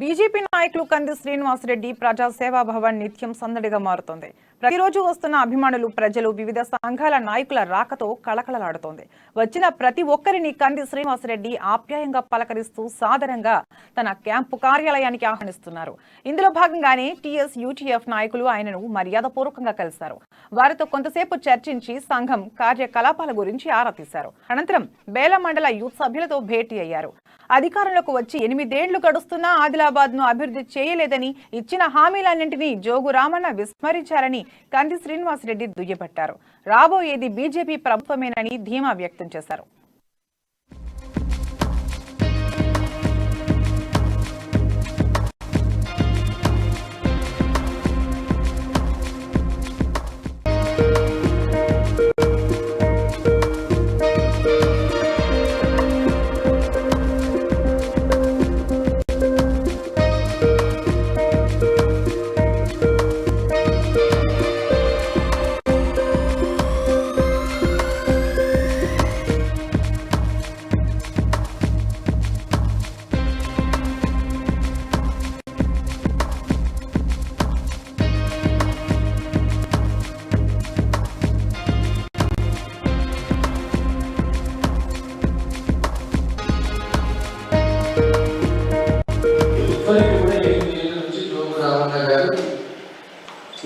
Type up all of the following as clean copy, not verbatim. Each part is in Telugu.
బీజేపీ నాయకులు కంది శ్రీనివాసరెడ్డి ప్రజా సేవా భవన్ నిత్యం సందడిగా మారుతోంది. ప్రతిరోజు వస్తున్న అభిమానులు, ప్రజలు, వివిధ సంఘాల నాయకుల రాకతో కళకళలాడుతోంది. వచ్చిన ప్రతి ఒక్కరిని కంది శ్రీనివాసరెడ్డి ఆప్యాయంగా పలకరిస్తూ సాదరంగా తన క్యాంపు కార్యాలయానికి ఆహ్వానిస్తున్నారు. ఇందులో భాగంగానే టీఎస్ యూటీఎఫ్ నాయకులు ఆయనను మర్యాదపూర్వకంగా కలిశారు. వారితో కొంతసేపు చర్చించి సంఘం కార్యకలాపాల గురించి ఆరా తీశారు. అనంతరం బేల మండల యూత్ సభ్యులతో భేటీ అయ్యారు. అధికారంలోకి వచ్చి 8 ఏళ్లు గడుస్తున్నా ఆదిలాబాద్ ను అభివృద్ధి చేయలేదని, ఇచ్చిన హామీలన్నింటినీ జోగు రామన్న విస్మరించారని కంది శ్రీనివాసరెడ్డి దుయ్యబట్టారు. రాబోయేది బీజేపీ ప్రభుత్వమేనని ధీమా వ్యక్తం చేశారు.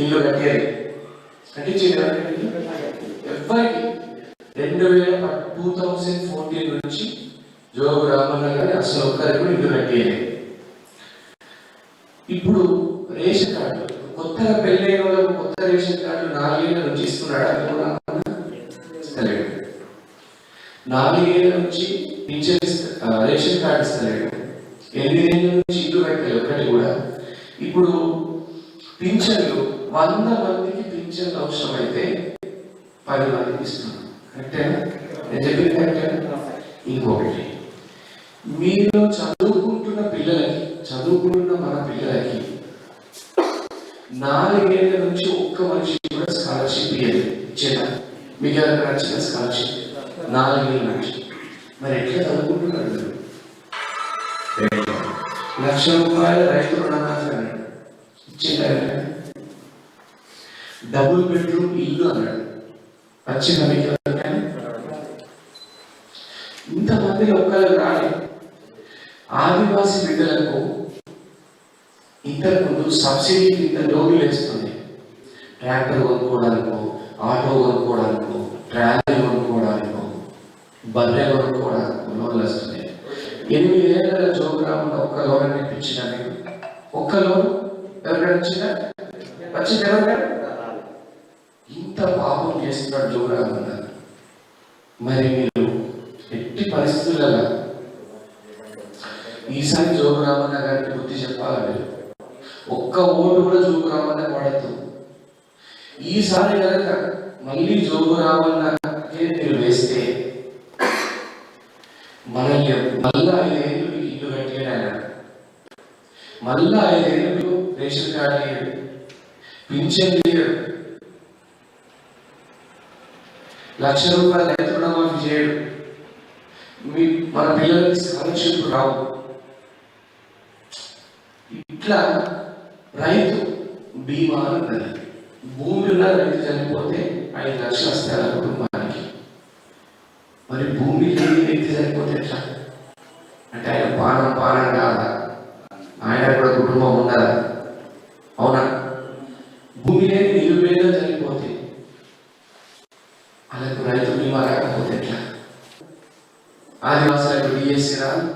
ఇల్లు కట్టేది కట్టించింది ఎవరికి 2014 నుంచి జోగు రామన్న గారి అసలు ఒక్కరికి కూడా ఇల్లు కట్టేది. ఇప్పుడు రేషన్ కార్డు కొత్తగా పెళ్ళైన వాళ్ళకు కొత్త రేషన్ కార్డు 4 ఏళ్ళ నుంచి ఇస్తున్నాడు. అది కూడా 4 ఏళ్ళ నుంచి రేషన్ కార్డు ఇస్తలేడు. 8 ఏళ్ళ నుంచి ఇల్లు కట్టలేదు ఒకటి కూడా. ఇప్పుడు పింఛన్లు 100 మందికి పింఛన్లు అవసరమైతే 10 మందికి ఇస్తున్నాం. కరెక్టేనా? నేను చెప్పింది కరెక్టేనా? ఇంకొకటి, మీరు చదువుకుంటున్న మన పిల్లలకి 4 ఏళ్ళ నుంచి ఒక్క మనిషి కూడా స్కాలర్షిప్ ఇచ్చేదా? మీకు ఎవరైనా నచ్చిన స్కాలర్షిప్ 4 ఏళ్ళ నుంచి? మరి ఎట్లా చదువుకుంటున్నారు? 1,00,000 రూపాయల రైతు రుణమాఫీ అన్నాడు, ఇచ్చిందా? డబుల్ బెడ్రూమ్ ఇల్లు అన్నాడు, వచ్చిందా? మీకు ఇంతమంది ఒక్కరు రాలి. ఆదివాసీ బిడ్డలకు ఇంతకుముందు సబ్సిడీ కింద లోన్లు వేస్తుంది. ట్రాక్టర్ కొనుక్కోవడానికో, ఆటో కొనుక్కోవడానికో, ట్రాలీ కొనుక్కోవడానికో, బర్రె కొనుక్కోవడానికో లోన్లు వస్తున్నాయి. 8 ఏళ్ళ జోగురామన్న ఒక్క లోన్ ఇప్పించిన ఒక్క లోన్ ఎవరికైనా వచ్చిందా? వచ్చింది ఎవరికైనా? ఇంత పాపం చేస్తున్నాడు జోగురామన్న. మరి మీరు ఎట్టి పరిస్థితులలో ఈసారి జోగురామన్న గారికి బుద్ధి చెప్పాలి. ఒక్క ఓటు కూడా జోగురామన్న పడద్దు. ఈసారి కనుక మళ్ళీ జోగురామన్నకే మీరు వేస్తే మనల్ని మళ్ళా 5 ఏళ్ళు ఇల్లు కట్టేయడా, మళ్ళా 5 ఏళ్ళు రేషన్ కార్డు ఇయ్యడు, పింఛన్ ఇయ్యడు, 1,00,000 రూపాయల రైతు రుణమాఫీ చేయడు, మన పిల్లలకి స్కాలర్షిప్ రావు. ఇట్లా రైతు బీమా ఉన్నది. భూమి ఉన్న రైతు చనిపోతే 5 లక్షలు వస్తాయి ఆ కుటుంబానికి. మరి భూమి లేని వ్యక్తి చనిపోతే ఎట్లా? అంటే ఆయన పానం కాదా? ఆయన కూడా కుటుంబం ఉండదా? అవునా? భూమి లేని నిరుపేద చనిపోతే వాళ్ళకు రైతు బీమా రాకపోతే ఎట్లా? ఆదివాసులకు డిఎస్సీ రాదు,